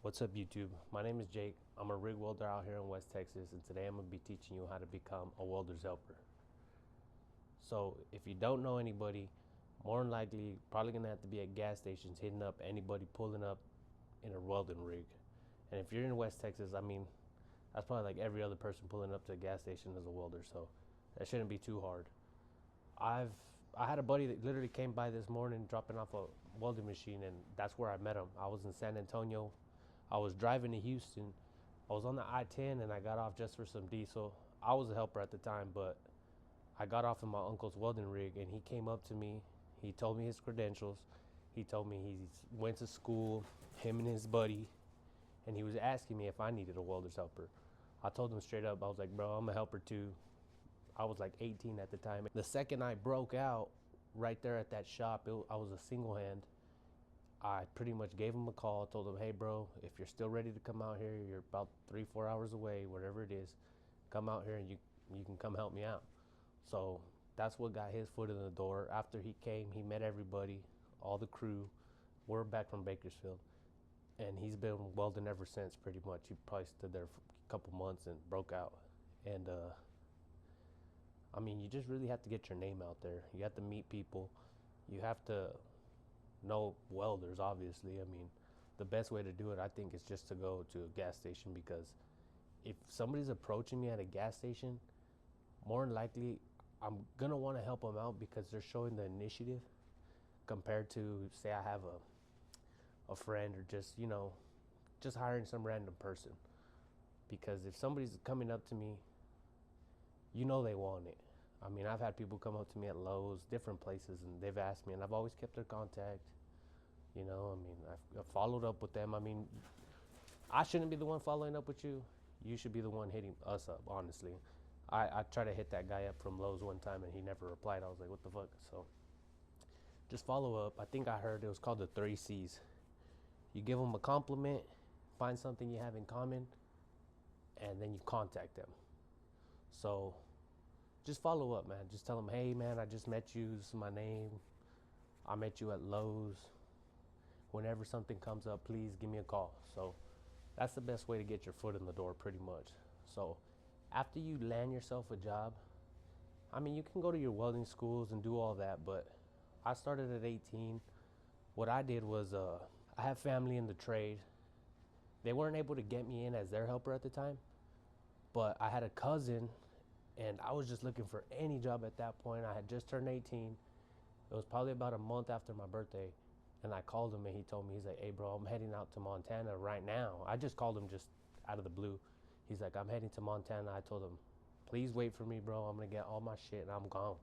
What's up, YouTube? My name is Jake. I'm a rig welder out here in West Texas, and today I'm going to be teaching you how to become a welder's helper. So if you don't know anybody, more than likely probably going to have to be at gas stations hitting up anybody pulling up in a welding rig. And if you're in West Texas, I mean, that's probably like every other person pulling up to a gas station is a welder, so that shouldn't be too hard. I had a buddy that literally came by this morning dropping off a welding machine, and that's where I met him. I was in San Antonio. I was driving to Houston. I was on the I-10 and I got off just for some diesel. I was a helper at the time, but I got off in my uncle's welding rig, and he came up to me. He told me his credentials. He told me he went to school, him and his buddy, and he was asking me if I needed a welder's helper. I told him straight up, I was like, bro, I'm a helper too. I was like 18 at the time. The second I broke out right there at that shop, I was a single hand. I pretty much gave him a call, told him, hey bro, if you're still ready to come out here, you're about 3-4 hours away, whatever it is, come out here and you can come help me out. So that's what got his foot in the door. After he came, he met everybody, all the crew. We're back from Bakersfield, and he's been welding ever since pretty much. He probably stood there for a couple months and broke out. And I mean, you just really have to get your name out there. You have to meet people. You have to know welders, obviously. I mean, the best way to do it, I think, is just to go to a gas station, because if somebody's approaching me at a gas station, more than likely I'm gonna want to help them out because they're showing the initiative compared to, say, I have a friend, or just, just hiring some random person. Because if somebody's coming up to me, they want it. I mean, I've had people come up to me at Lowe's, different places, and they've asked me, and I've always kept their contact. I mean, I've followed up with them. I mean, I shouldn't be the one following up with you. You should be the one hitting us up, honestly. I tried to hit that guy up from Lowe's one time, and he never replied. I was like, what the fuck? So just follow up. I think I heard it was called the 3 C's. You give them a compliment, find something you have in common, and then you contact them. So just follow up, man. Just tell them, hey, man, I just met you. This is my name. I met you at Lowe's. Whenever something comes up, please give me a call. So that's the best way to get your foot in the door, pretty much. So after you land yourself a job, I mean, you can go to your welding schools and do all that, but I started at 18. What I did was I have family in the trade. They weren't able to get me in as their helper at the time, but I had a cousin, and I was just looking for any job at that point. I had just turned 18. It was probably about a month after my birthday, and I called him, and he told me, he's like, hey bro, I'm heading out to Montana right now. I just called him just out of the blue. He's like, I'm heading to Montana. I told him, please wait for me, bro. I'm gonna get all my shit and I'm gone.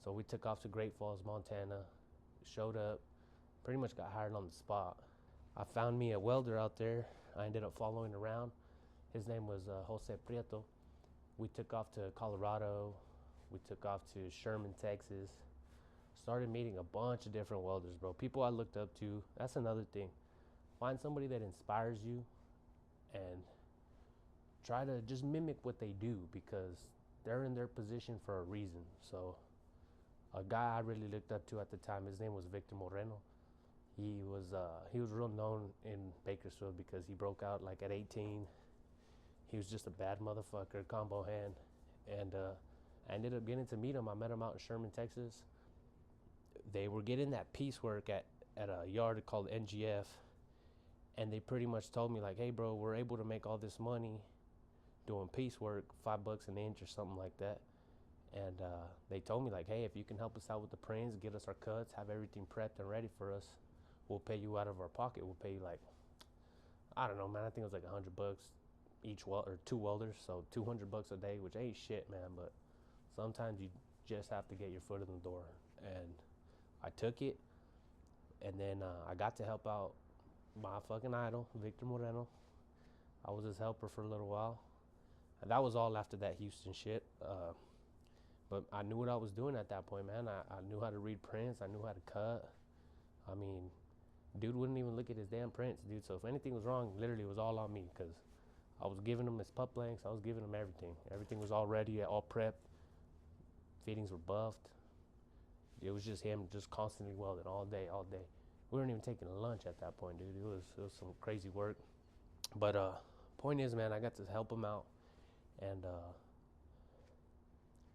So we took off to Great Falls, Montana, showed up, pretty much got hired on the spot. I found me a welder out there. I ended up following around. His name was Jose Prieto. We took off to Colorado. We took off to Sherman, Texas. Started meeting a bunch of different welders, bro. People I looked up to. That's another thing. Find somebody that inspires you and try to just mimic what they do, because they're in their position for a reason. So a guy I really looked up to at the time, his name was Victor Moreno. He was real known in Bakersfield because he broke out like at 18. He was just a bad motherfucker, combo hand. And I ended up getting to meet him. I met him out in Sherman, Texas. They were getting that piecework at a yard called NGF, and they pretty much told me like, hey bro, we're able to make all this money doing piecework, $5 an inch or something like that. And they told me like, hey, if you can help us out with the prints, get us our cuts, have everything prepped and ready for us, we'll pay you out of our pocket. We'll pay you like, I don't know, man, I think it was like $100 each or 2 welders, so $200 a day, which ain't shit, man. But sometimes you just have to get your foot in the door. And I took it, and then I got to help out my fucking idol, Victor Moreno. I was his helper for a little while. And that was all after that Houston shit. But I knew what I was doing at that point, man. I knew how to read prints. I knew how to cut. I mean, dude wouldn't even look at his damn prints, dude. So if anything was wrong, literally it was all on me, because I was giving him his pup lengths. I was giving him everything. Everything was all ready, all prepped. Fittings were buffed. It was just him just constantly welding all day, all day. We weren't even taking lunch at that point, dude. It was some crazy work. But point is, man, I got to help him out, and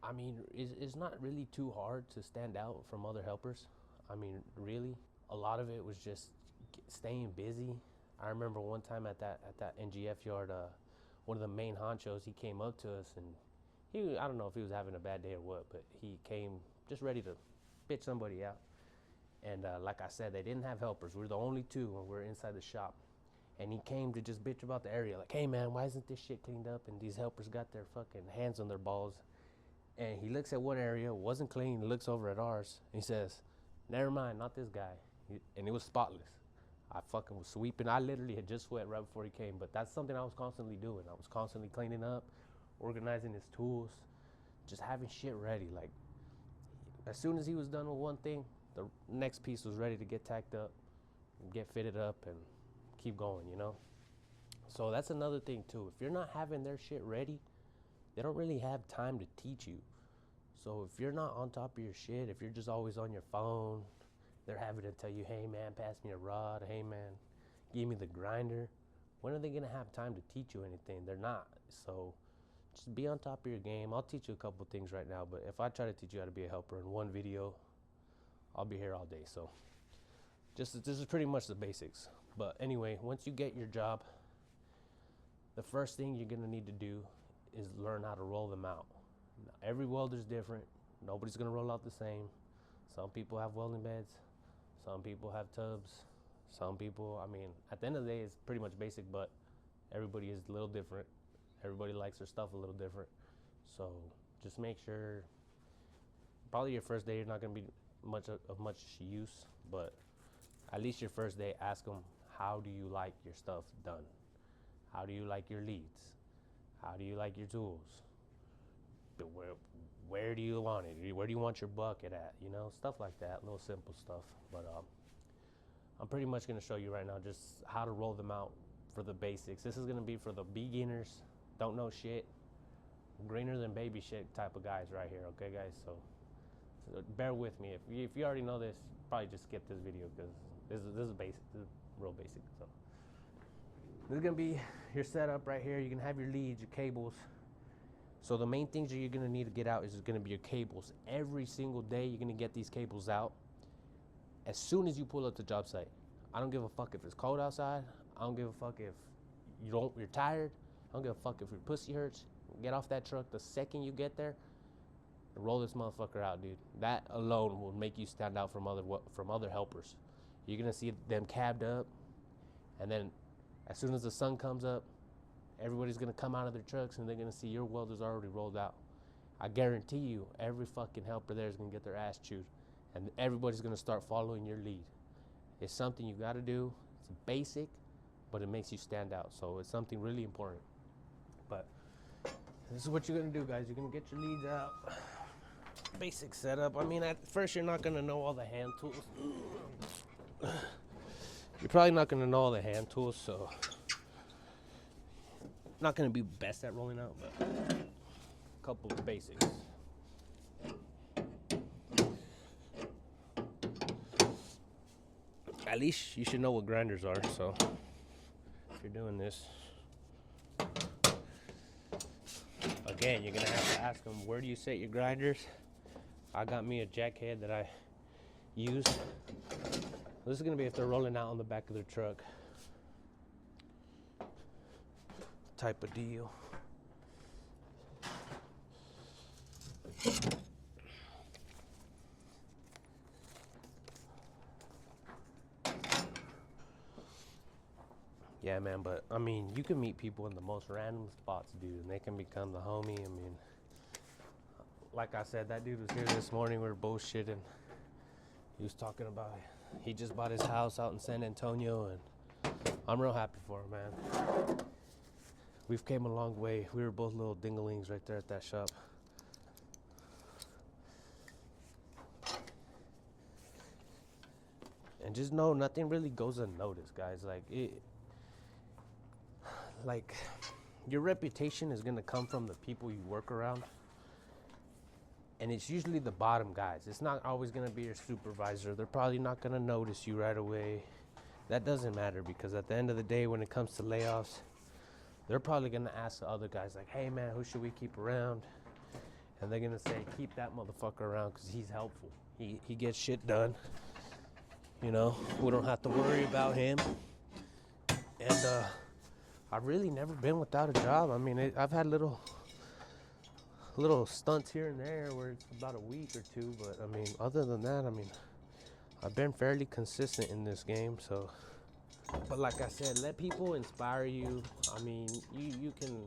I mean, it's not really too hard to stand out from other helpers. I mean, really, a lot of it was just staying busy. I remember one time at that NGF yard, one of the main honchos, he came up to us, and I don't know if he was having a bad day or what, but he came just ready to bitch somebody out. And like I said, they didn't have helpers. We were the only two when we were inside the shop. And he came to just bitch about the area, like, hey man, why isn't this shit cleaned up? And these helpers got their fucking hands on their balls. And he looks at one area, wasn't clean, he looks over at ours, and he says, never mind, not this guy. And it was spotless. I fucking was sweeping. I literally had just sweat right before he came, but that's something I was constantly doing. I was constantly cleaning up, organizing his tools, just having shit ready. Like, as soon as he was done with one thing, the next piece was ready to get tacked up, get fitted up, and keep going, you know? So that's another thing too. If you're not having their shit ready, they don't really have time to teach you. So if you're not on top of your shit, if you're just always on your phone, they're having to tell you, hey man, pass me a rod, hey man, give me the grinder. When are they gonna have time to teach you anything? They're not. So just be on top of your game. I'll teach you a couple things right now, but if I try to teach you how to be a helper in one video, I'll be here all day. So this is pretty much the basics. But anyway, once you get your job, the first thing you're gonna need to do is learn how to roll them out. Now, every welder's different. Nobody's gonna roll out the same. Some people have welding beds. Some people have tubs. Some people, I mean, at the end of the day, it's pretty much basic, but everybody is a little different. Everybody likes their stuff a little different. So just make sure, probably your first day, you're not gonna be of much use, but at least your first day, ask them, how do you like your stuff done? How do you like your leads? How do you like your tools? Where do you want it? Where do you want your bucket at? You know, stuff like that, little simple stuff. But I'm pretty much gonna show you right now just how to roll them out for the basics. This is gonna be for the beginners, don't know shit, greener than baby shit type of guys right here, okay guys? So bear with me. If you already know this, probably just skip this video because this is basic. This is real basic. So this is gonna be your setup right here. You can have your leads, your cables. So the main things that you're gonna need to get out is gonna be your cables. Every single day you're gonna get these cables out as soon as you pull up the job site. I don't give a fuck if it's cold outside. I don't give a fuck if you're tired. I don't give a fuck if your pussy hurts. Get off that truck the second you get there and roll this motherfucker out, dude. That alone will make you stand out from other helpers. You're gonna see them cabbed up, and then as soon as the sun comes up, everybody's gonna come out of their trucks and they're gonna see your welders already rolled out. I guarantee you, every fucking helper there is gonna get their ass chewed, and everybody's gonna start following your lead. It's something you gotta do. It's basic, but it makes you stand out. So it's something really important. But this is what you're gonna do, guys. You're gonna get your leads out. Basic setup. I mean, at first you're not gonna know all the hand tools. You're probably not gonna know all the hand tools, so not gonna be best at rolling out, but a couple of basics. At least you should know what grinders are. So if you're doing this, again, you're gonna have to ask them, where do you set your grinders? I got me a jack head that I use. This is gonna be if they're rolling out on the back of their truck type of deal. Yeah, man, but I mean, you can meet people in the most random spots, dude, and they can become the homie. I mean, like I said, that dude was here this morning. We were bullshitting. He was talking about he just bought his house out in San Antonio, and I'm real happy for him, man. We've came a long way. We were both little dinglings right there at that shop. And just know, nothing really goes unnoticed, guys. Like your reputation is gonna come from the people you work around. And it's usually the bottom guys. It's not always gonna be your supervisor. They're probably not gonna notice you right away. That doesn't matter, because at the end of the day, when it comes to layoffs, they're probably gonna ask the other guys like, hey man, who should we keep around? And they're gonna say, keep that motherfucker around because he's helpful. He gets shit done. You know, we don't have to worry about him. And I've really never been without a job. I mean, I've had little stunts here and there where it's about a week or two, but I mean, other than that, I mean, I've been fairly consistent in this game. So, but like I said, let people inspire you. I mean, you can,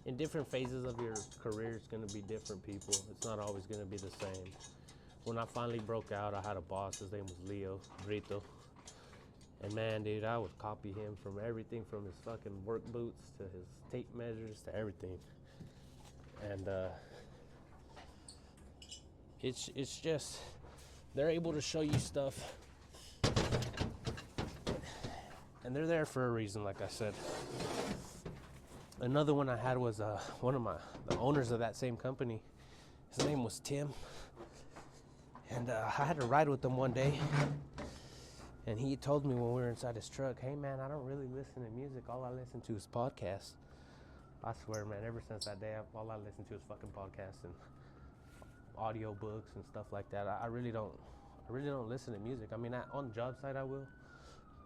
in different phases of your career, it's going to be different people. It's not always going to be the same. When I finally broke out, I had a boss. His name was Leo Brito. And man, dude, I would copy him from everything, from his fucking work boots to his tape measures to everything. And it's just, they're able to show you stuff, and they're there for a reason, like I said. Another one I had was one of the owners of that same company. His name was Tim. And I had to ride with him one day, and he told me when we were inside his truck, hey man, I don't really listen to music. All I listen to is podcasts. I swear, man, ever since that day, all I listen to is fucking podcasts and audio books and stuff like that. I really don't listen to music. I mean, on job site I will,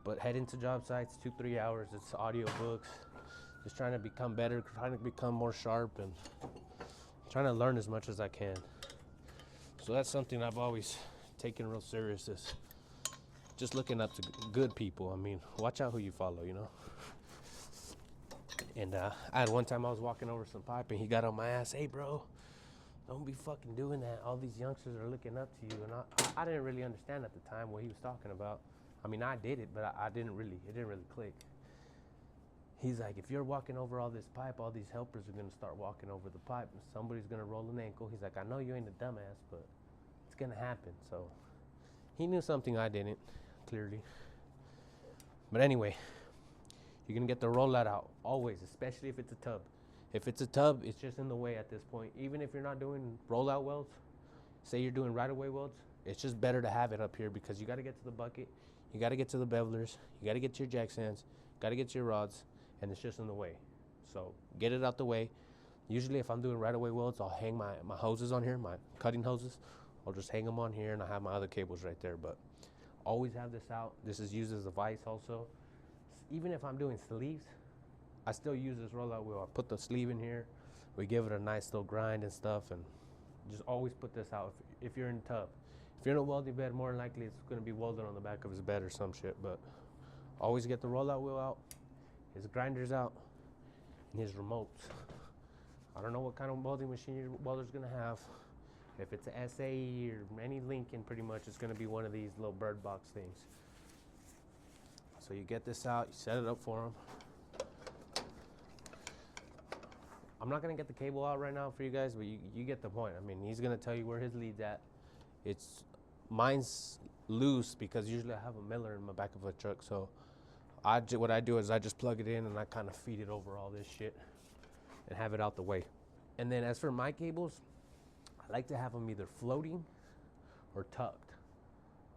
but heading to job sites, 2-3 hours, it's audio books. Just trying to become better, trying to become more sharp, and trying to learn as much as I can. So that's something I've always taken real serious, is just looking up to good people. I mean, watch out who you follow, you know? And I had one time I was walking over some pipe and he got on my ass, hey bro, don't be fucking doing that. All these youngsters are looking up to you. And I didn't really understand at the time what he was talking about. I mean, I did it, but it didn't really click. He's like, if you're walking over all this pipe, all these helpers are going to start walking over the pipe, and somebody's going to roll an ankle. He's like, I know you ain't a dumbass, but it's going to happen. So he knew something I didn't, clearly. But anyway, you're going to get the rollout out, always, especially if it's a tub. If it's a tub, it's just in the way at this point. Even if you're not doing rollout welds, say you're doing right-of-way welds, it's just better to have it up here because you got to get to the bucket, you got to get to the bevelers, you got to get to your jack stands, got to get to your rods, and it's just in the way. So get it out the way. Usually if I'm doing right-of-way welds, I'll hang my hoses on here, my cutting hoses. I'll just hang them on here, and I have my other cables right there. But always have this out. This is used as a vise also. Even if I'm doing sleeves, I still use this rollout wheel. I put the sleeve in here. We give it a nice little grind and stuff, and just always put this out if you're in a tub. If you're in a welding bed, more than likely it's going to be welded on the back of his bed or some shit. But always get the rollout wheel out, his grinders out, and his remotes. I don't know what kind of welding machine your welder's going to have. If it's an SAE or any Lincoln, pretty much it's going to be one of these little bird box things. So you get this out, you set it up for him. I'm not going to get the cable out right now for you guys, but you get the point. I mean, he's going to tell you where his lead's at. Mine's loose because usually I have a miller in the back of a truck. So what I do is I just plug it in and I kind of feed it over all this shit and have it out the way. And then as for my cables, I like to have them either floating or tucked.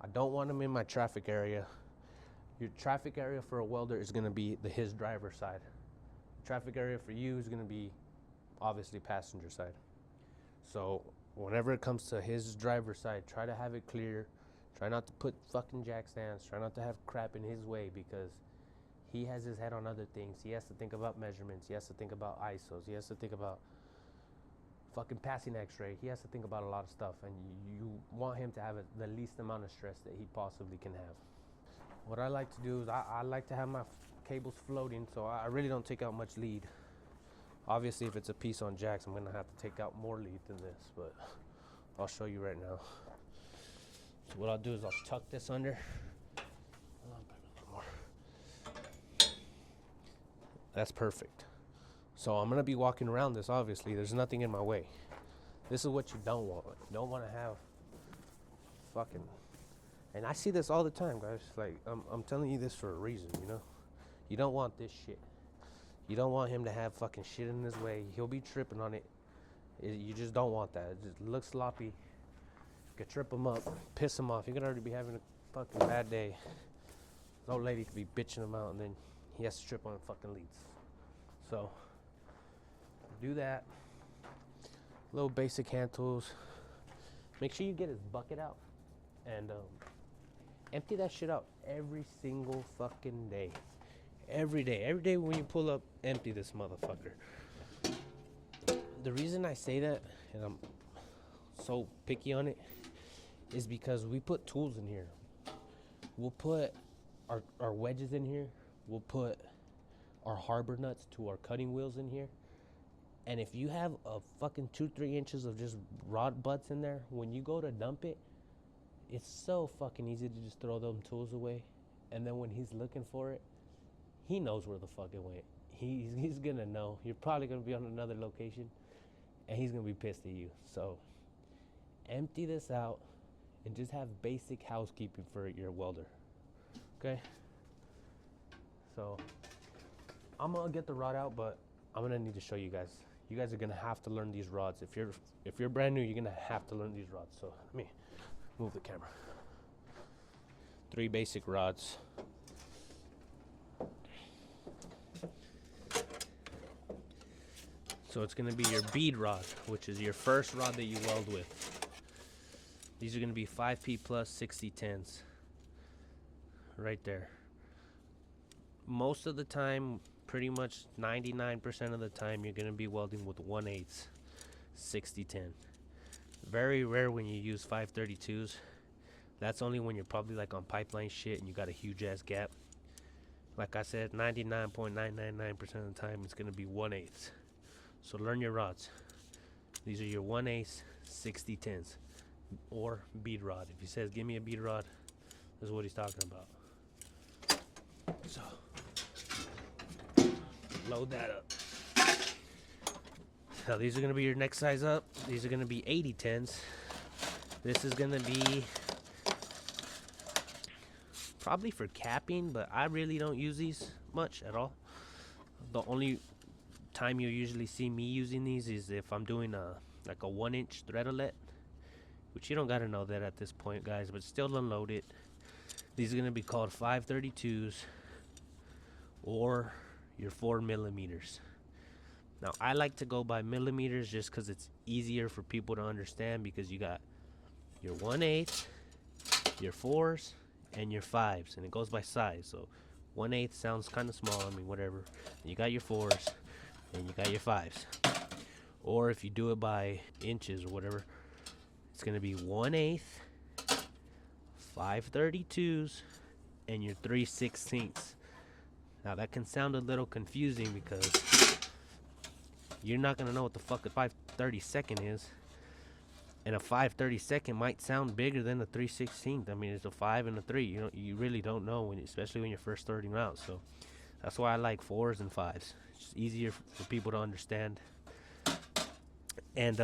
I don't want them in my traffic area. Your traffic area for a welder is going to be his driver's side. Traffic area for you is going to be obviously passenger side. So whenever it comes to his driver's side, try to have it clear. Try not to put fucking jack stands. Try not to have crap in his way because he has his head on other things. He has to think about measurements. He has to think about ISOs. He has to think about fucking passing x-ray. He has to think about a lot of stuff, and you want him to have the least amount of stress that he possibly can have. What I like to do is I like to have my cables floating, so I really don't take out much lead. Obviously, if it's a piece on jacks, I'm going to have to take out more lead than this, but I'll show you right now. So what I'll do is I'll tuck this under. That's perfect. So I'm going to be walking around this, obviously. There's nothing in my way. This is what you don't want. You don't want to have fucking... And I see this all the time, guys. Like, I'm telling you this for a reason, you know? You don't want this shit. You don't want him to have fucking shit in his way. He'll be tripping on it. You just don't want that. It just looks sloppy. You could trip him up, piss him off. He could already be having a fucking bad day. His old lady could be bitching him out, and then he has to trip on fucking leads. So do that. Little basic hand tools. Make sure you get his bucket out and empty that shit out every single fucking day. Every day when you pull up, empty this motherfucker. The reason I say that, and I'm so picky on it, is because we put tools in here. We'll put our wedges in here. We'll put our harbor nuts to our cutting wheels in here. And if you have a fucking 2-3 inches of just rod butts in there, when you go to dump it, it's so fucking easy to just throw them tools away. And then when he's looking for it, he knows where the fuck it went. He's gonna know. You're probably gonna be on another location, and he's gonna be pissed at you. So empty this out and just have basic housekeeping for your welder. Okay? So I'm gonna get the rod out, but I'm gonna need to show you guys. You guys are gonna have to learn these rods. If you're brand new, you're gonna have to learn these rods. So let me move the camera. 3 basic rods. So it's gonna be your bead rod, which is your first rod that you weld with. These are gonna be 5P plus 6010s. Right there. Most of the time, pretty much 99% of the time, you're gonna be welding with 1/8 6010. Very rare when you use 532s. That's only when you're probably like on pipeline shit and you got a huge ass gap. Like I said, 99.999% of the time, it's gonna be 1/8. So learn your rods. These are your 1/8 6010s or bead rod. If he says give me a bead rod, this is what he's talking about. So load that up. Now these are gonna be your next size up. These are gonna be 8010s. This is gonna be probably for capping, but I really don't use these much at all. The only time you usually see me using these is if I'm doing like a 1-inch threadolet, which you don't gotta know that at this point, guys, but still unload it. These are gonna be called 532s or your 4mm. Now I like to go by millimeters just because it's easier for people to understand, because you got your 1/8, your 4s, and your 5s, and it goes by size. So 1/8 sounds kind of small, I mean whatever. And you got your 4s and you got your 5s. Or if you do it by inches or whatever, it's gonna be 1/8, 532s, and your 3/16. Now that can sound a little confusing because you're not gonna know what the fuck a 5/32 is, and a 5/32 might sound bigger than a 3/16. I mean, it's a 5 and a 3. You really don't know especially when you're first starting out. So that's why I like 4s and 5s. It's just easier for people to understand. And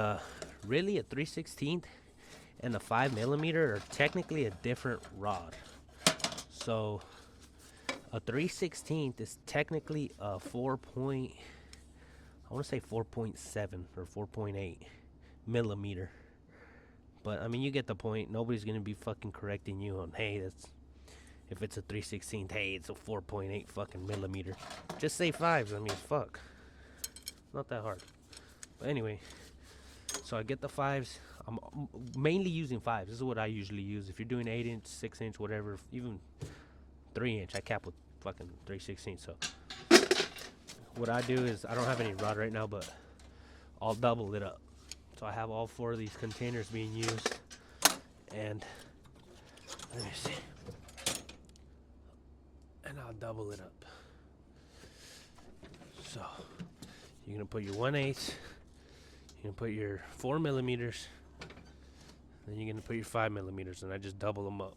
really, a 3/16 and a 5mm are technically a different rod. So a 3/16 is technically a 4.7 or 4.8 millimeter. But I mean, you get the point. Nobody's gonna be fucking correcting you on, hey, if it's a 3/16, hey, it's a 4.8 fucking millimeter. Just say 5s. I mean, fuck, not that hard. But anyway, so I get the 5s. I'm mainly using 5s. This is what I usually use. If you're doing 8-inch, 6-inch, whatever, even 3-inch, I cap with fucking 3/16. So what I do is, I don't have any rod right now, but I'll double it up. So I have all 4 of these containers being used, and let me see, and I'll double it up. So you're gonna put your 1/8, you're gonna put your 4mm, then you're gonna put your 5mm, and I just double them up.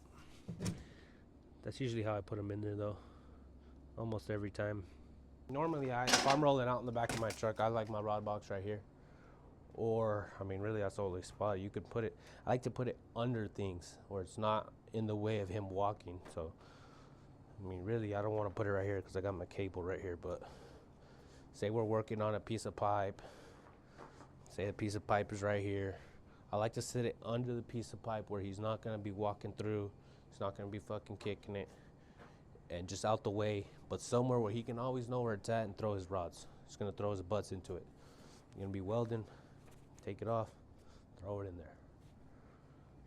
That's usually how I put them in there, though, almost every time. Normally, if I'm rolling out in the back of my truck, I like my rod box right here. Or, I mean, really, that's the only spot. You could put it, I like to put it under things where it's not in the way of him walking. So, I mean, really, I don't want to put it right here because I got my cable right here. But say we're working on a piece of pipe. Say the piece of pipe is right here. I like to sit it under the piece of pipe where he's not going to be walking through. He's not going to be fucking kicking it. And just out the way, but somewhere where he can always know where it's at and throw his rods. He's gonna throw his butts into it. You're gonna be welding, take it off, throw it in there.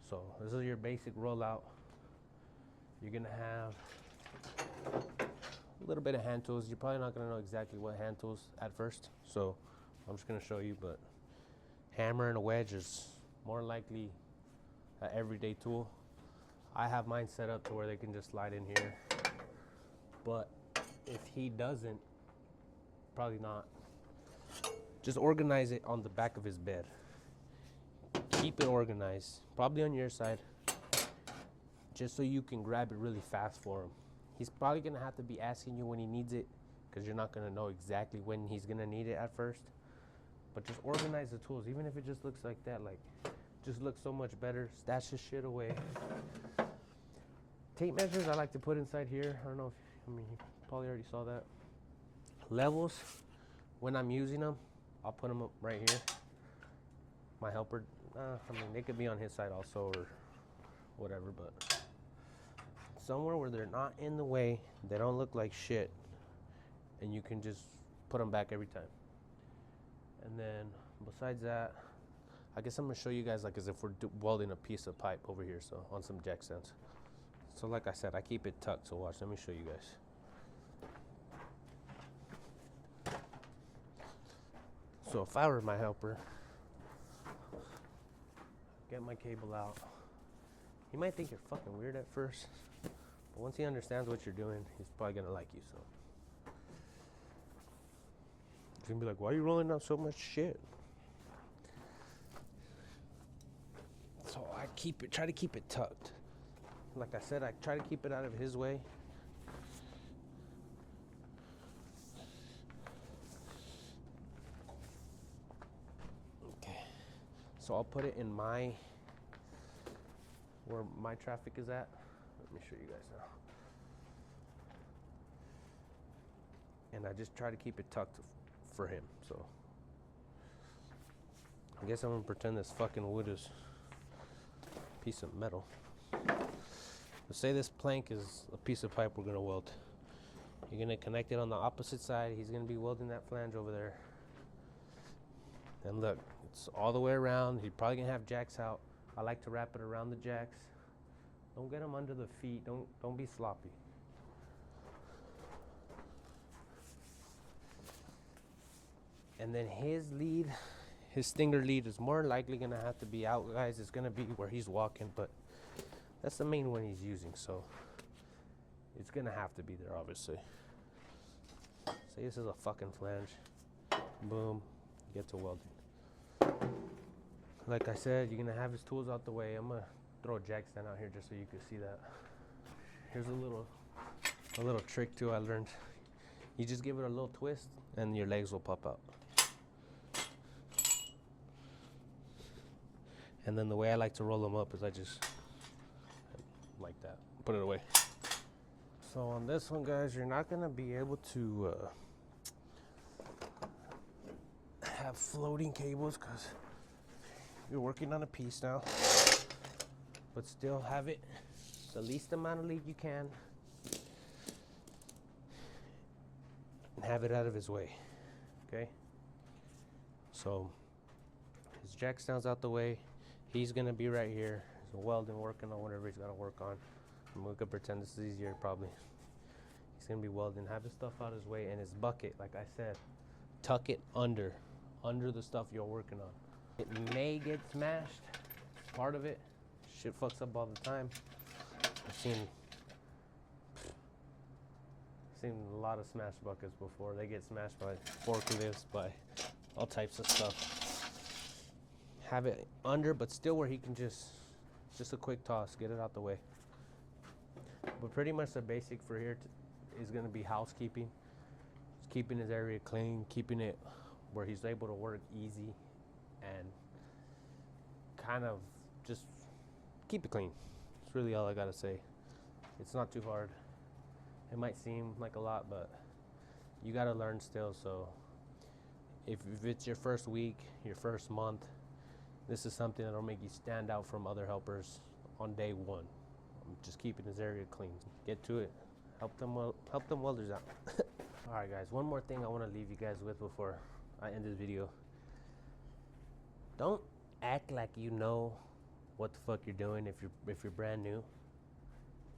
So this is your basic rollout. You're gonna have a little bit of hand tools. You're probably not gonna know exactly what hand tools at first, so I'm just gonna show you. But hammer and a wedge is more likely an everyday tool. I have mine set up to where they can just slide in here, but if he doesn't, probably not. Just organize it on the back of his bed. Keep it organized, probably on your side, just so you can grab it really fast for him. He's probably gonna have to be asking you when he needs it, because you're not gonna know exactly when he's gonna need it at first. But just organize the tools, even if it just looks like that. Like, just looks so much better. Stash this shit away. Tape measures I like to put inside here. I don't know if, you probably already saw that. Levels, when I'm using them, I'll put them up right here. My helper, they could be on his side also or whatever, but somewhere where they're not in the way, they don't look like shit, and you can just put them back every time. And then besides that, I guess I'm gonna show you guys like as if we're welding a piece of pipe over here, so on some jack stands. So like I said, I keep it tucked, so watch, let me show you guys. So if I were my helper, get my cable out. He might think you're fucking weird at first, but once he understands what you're doing, he's probably gonna like you. So he's gonna be like, why are you rolling out so much shit? So I try to keep it tucked. Like I said, I try to keep it out of his way. Okay, so I'll put it in where my traffic is at. Let me show you guys now. And I just try to keep it tucked for him. So I guess I'm gonna pretend this fucking wood is a piece of metal. Let's say this plank is a piece of pipe we're gonna weld. You're gonna connect it on the opposite side. He's gonna be welding that flange over there. And look, it's all the way around. He's probably gonna have jacks out. I like to wrap it around the jacks. Don't get them under the feet. Don't be sloppy. And then his stinger lead is more likely gonna have to be out, guys. It's gonna be where he's walking, but that's the main one he's using, so it's gonna have to be there, obviously. Say this is a fucking flange. Boom, get to welding. Like I said, you're gonna have his tools out the way. I'm gonna throw a jack stand out here just so you can see that. Here's a little trick too I learned. You just give it a little twist and your legs will pop out. And then the way I like to roll them up is I just like that, put it away. So on this one, guys, you're not gonna be able to have floating cables because you're working on a piece now, but still have it the least amount of lead you can and have it out of his way. Okay, so his jack stands out the way. He's gonna be right here. He's welding, working on whatever he's gotta work on. And we could pretend this is easier probably. He's gonna be welding, have his stuff out his way, and his bucket, like I said, tuck it under the stuff you're working on. It may get smashed, part of it. Shit fucks up all the time. I've seen a lot of smashed buckets before. They get smashed by forklifts, by all types of stuff. Have it under, but still where he can just a quick toss, get it out the way. But pretty much the basic for here is gonna be housekeeping. Just keeping his area clean, keeping it where he's able to work easy, and kind of just keep it clean. That's really all I gotta say. It's not too hard. It might seem like a lot, but you gotta learn still. So if it's your first week, your first month, this is something that'll make you stand out from other helpers on day one. Just keeping his area clean. Get to it. Help them welders out. Alright guys, one more thing I want to leave you guys with before I end this video. Don't act like you know what the fuck you're doing if you're brand new.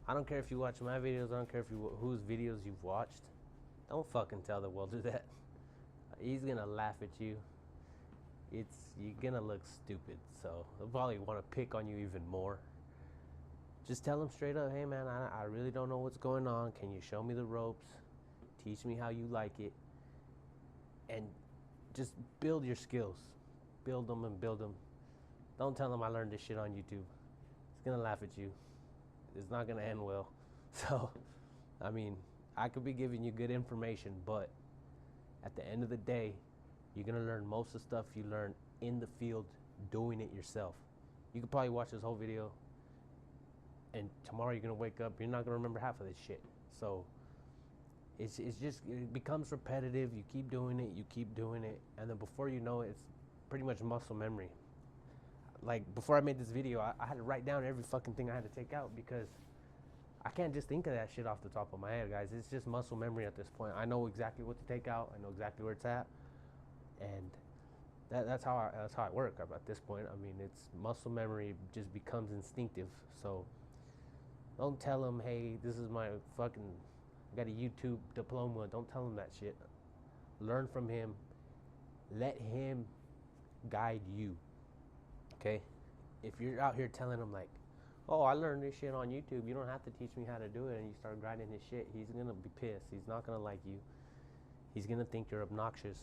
I don't care if you watch my videos, I don't care if you whose videos you've watched. Don't fucking tell the welder that. He's gonna laugh at you. You're gonna look stupid, so they'll probably want to pick on you even more. Just tell them straight up, hey man, I really don't know what's going on. Can you show me the ropes? Teach me how you like it. And just build your skills. Build them and build them. Don't tell them I learned this shit on YouTube. It's gonna laugh at you. It's not gonna end well. So, I mean, I could be giving you good information, but at the end of the day, you're gonna learn most of the stuff you learn in the field doing it yourself. You could probably watch this whole video and tomorrow you're gonna wake up, you're not gonna remember half of this shit. So it's just, it becomes repetitive. You keep doing it, and then before you know it, it's pretty much muscle memory. Like before I made this video, I had to write down every fucking thing I had to take out because I can't just think of that shit off the top of my head, guys. It's just muscle memory at this point. I know exactly what to take out. I know exactly where it's at, and that's how I work at this point. I mean, it's muscle memory just becomes instinctive. So don't tell them, hey, this is my fucking, I got a YouTube diploma. Don't tell him that shit. Learn from him. Let him guide you. Okay? If you're out here telling him like, oh, I learned this shit on YouTube, you don't have to teach me how to do it, and you start grinding his shit, he's gonna be pissed. He's not gonna like you. He's gonna think you're obnoxious.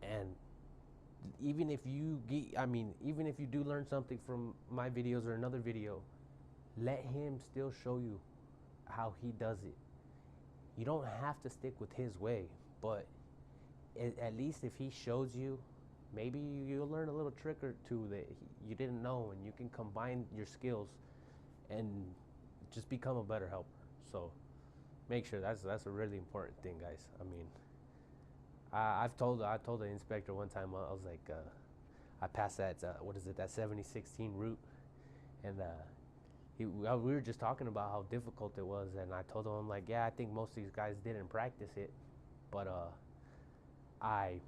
And even if you do learn something from my videos or another video, let him still show you how he does it. You don't have to stick with his way, but at least if he shows you, maybe you'll learn a little trick or two that you didn't know, and you can combine your skills and just become a better helper. So make sure that's a really important thing, guys. I mean, I told the inspector one time, I was like, I passed that that 7016 route, and we were just talking about how difficult it was, and I told him, I'm like, yeah, I think most of these guys didn't practice it, but I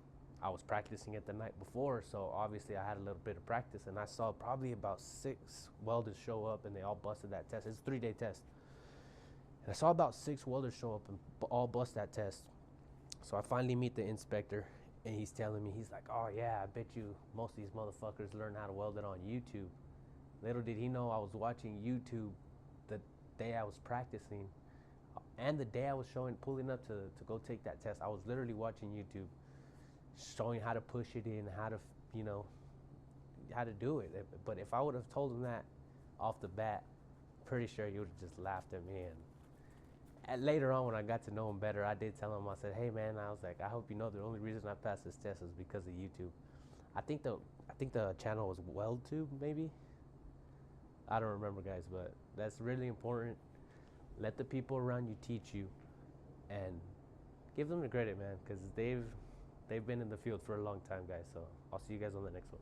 was practicing it the night before, so obviously I had a little bit of practice, and I saw probably about 6 welders show up, and they all busted that test. It's a 3-day test, and I saw about 6 welders show up and all bust that test. So I finally meet the inspector, and he's telling me, he's like, oh yeah, I bet you most of these motherfuckers learn how to weld it on YouTube. Little did he know I was watching YouTube the day I was practicing, and the day I was pulling up to go take that test. I was literally watching YouTube, showing how to push it in, how to, how to do it. But if I would have told him that off the bat, pretty sure he would have just laughed at me. And later on, when I got to know him better, I did tell him, I said, hey man, I was like, I hope you know the only reason I passed this test is because of YouTube. I think the channel was WeldTube, maybe. I don't remember, guys, but that's really important. Let the people around you teach you, and give them the credit, man, because they've been in the field for a long time, guys. So I'll see you guys on the next one.